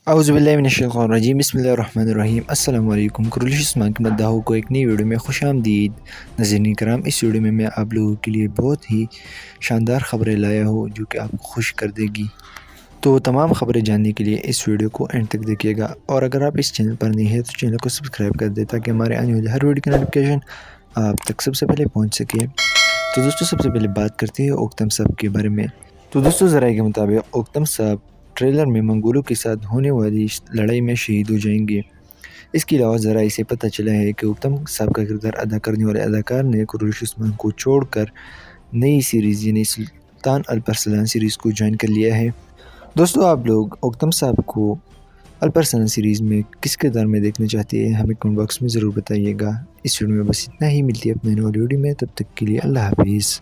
اعوذ باللہ من الشیطان الرجیم، بسم اللہ الرحمن الرحیم۔ السلام علیکم، کرلش اسمان کے مداحوں کو ایک نئی ویڈیو میں خوش آمدید۔ ناظرین کرام، اس ویڈیو میں آپ لوگوں کے لیے بہت ہی شاندار خبریں لایا ہوں جو کہ آپ کو خوش کر دے گی۔ تو تمام خبریں جاننے کے لیے اس ویڈیو کو اینڈ تک دیکھیے گا، اور اگر آپ اس چینل پر نہیں ہیں تو چینل کو سبسکرائب کر دیں تاکہ ہمارے آنے والے ہر ویڈیو کی نوٹیفیکیشن آپ تک سب سے پہلے پہنچ سکے۔ تو دوستو، سب سے پہلے بات کرتے ہیں اوکتم صاحب کے بارے میں۔ تو دوستو، ذرائع کے مطابق اوکتم صاحب ٹریلر میں منگولوں کے ساتھ ہونے والی لڑائی میں شہید ہو جائیں گے۔ اس کے علاوہ ذرائع سے پتہ چلا ہے کہ اوکتم صاحب کا کردار ادا کرنے والے اداکار نے کرلش عثمان کو چھوڑ کر نئی سیریز یعنی سلطان الپرسلان سیریز کو جوائن کر لیا ہے۔ دوستو، آپ لوگ اوکتم صاحب کو الپرسلان سیریز میں کس کردار میں دیکھنا چاہتے ہیں ہمیں کمنٹ باکس میں ضرور بتائیے گا۔ اس ویڈیو میں بس اتنا ہی، ملتی ہے اپنے نئی ویڈیو میں، تب تک کے لیے اللہ حافظ۔